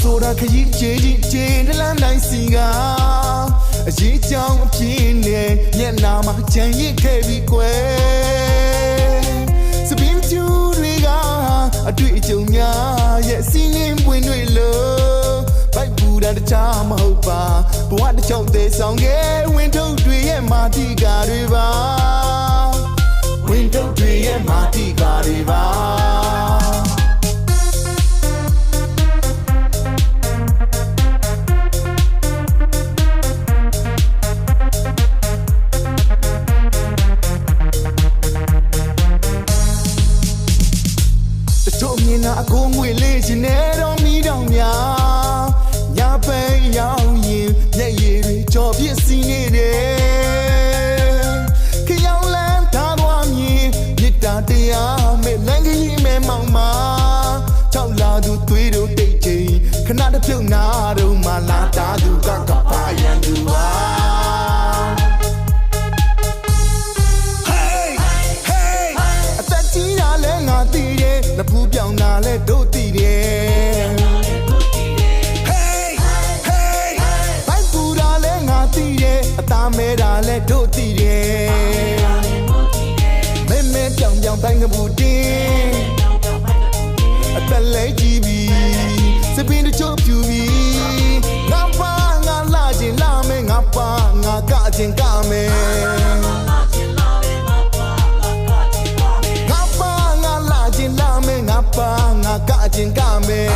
ဆိုတာခရီးကျေနလန်းတိုင်းစီကအရေးကြောင်းအပြင်းနဲ့မျက်နာမှာကြံရစ်ခဲ့ပြီးကွယ်စပင်းကျူတွေကအတွေ့အကြုံများရဲ့စီးရင်ပွင့်တွေလို့ဘိုက်ပူတာတခြားမဟုတ်ပါဘဝတစ်ချောင်းသေးဆောင်ခဲ့ဝင်းထုတ်တွေရဲ့မာတိကာတွေပါဝင်းထုတ်တွေရဲ့မာတိကာတွေပါတို့မြင်တာအကိုငွေလေးရှင်နေတော့မိတော့များညာပဲရောက်ရင်မျက်ရည်တွေကြော်ပြစ်စီနေတယ်ခရောင်လန်းထားသွားမြင်မြစ်တာတရားမဲ့လမ်းကြီးမဲ့မောင်မာချောက်လာသူသွေးတို့တိတ်ချိန်ခဏတစ်ပြုတ်နာတော့မှလာတာသူကပါရန်သူပါနဖူးပြောင်းတာလဲတို့တည်တယ် Hey Hey ဘိုက်ပူတာလဲငါတည်တယ်အသားမဲတာလဲတို့တည်တယ်မဲမဲပြောင်ပြောင်တိုင်းကပူတင်းအသက်လဲကြီးပြီစပင်းတချို့ပြူပြီငါပါငါလာခြင်းလာမဲငါပါငါကခြင်းကမဲပါငါကကျင်ကမယ်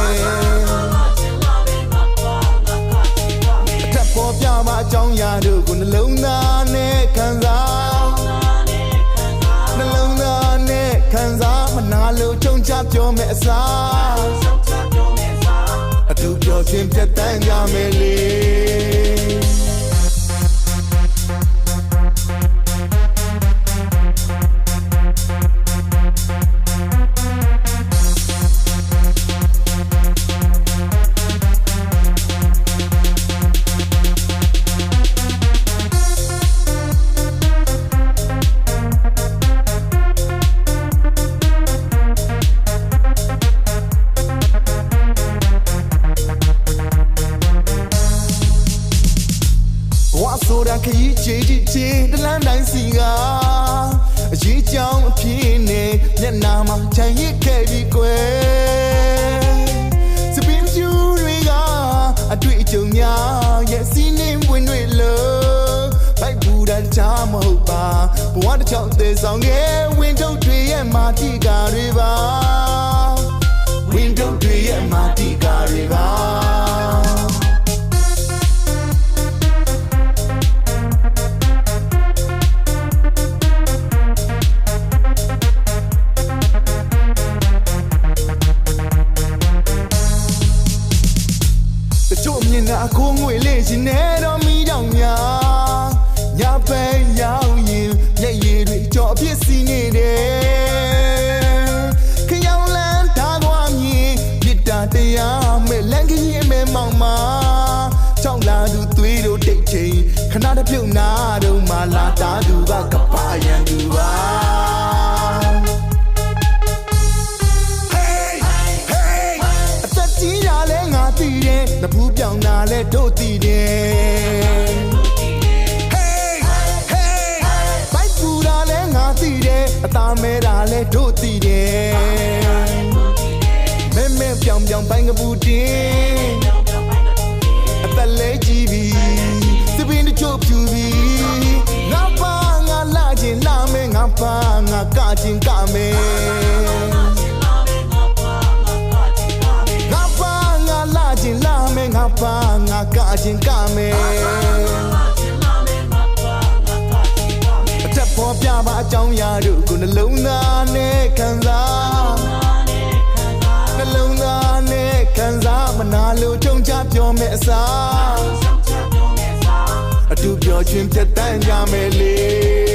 အထက်ပေါ်ပြမအကြောင်းရာတို့ကိုနှလုံးသားနဲ့ခံစားနှလုံးသားနဲ့ခံစားမနာလို့ချုံချပြောမယ်အစားအတူပြောချင်းပြတ်တန်းကြမယ်လေဆိုတာခရီးကျေတလန်းတိုင်းစီကအရေးကြောင်းအဖြစ်နဲ့မျက်နာမှာခြံရစ်ခဲ့ပြီးကွယ်စပင်းကျူတွေကအတွေ့အကြုံများရဲ့စီးနှင်းပွင့်တွေလို့ဘိုက်ပူတာချားမဟုတ်ပါဘဝတစ်ချောင်းသေးဆောင်ခဲ့ဝင်းထုတ်တွေရဲ့မာတိကာတွေပါဝင်းထုတ်တွေရဲ့မာတိကာတွေပါတို့မြင်တာအကိုငွေလေးရှင်နေတော့မိတော့များညာပဲရောက်ရင်မျက်ရည်တွေကြော်ပြစ်စီနေတယ်ခရောင်လန်းထားသွားမြင်မြစ်တာတရားမဲ့လမ်းကြီးမဲ့မောင်မာချောက်လာသူသွေးတို့တိတ်ချိန်ခဏတစ်ပြုတ်နာတော့မှလာတာသူကပါရန်သူပါနဖူးပြောင်းတာလဲတို့တည်တယ် Hey Hey ဘိုက်ပူတာလဲငါတည်တယ်အသားမဲတာလဲတို့တည်တယ်မဲမဲပြောင်ပြောင်ပိုင်းကပူတင်းအသက်လဲကြီးပြီစပင်းတချို့ပြူပြီငါပါငါလာခြင်းလာမဲငါပါငါကခြင်းကမဲငါပါငါကခြင်းကမယ်အထက်ပေါ်ပြပါအကြောင်းရာတို့ကိုနှလုံးသားနဲ့ခံစားနှလုံးသားနဲ့ခံစားမနာလို့ချုံချပြောမယ်အစားအတူပြောချင်းပြတ်တန်းကြမယ်လေ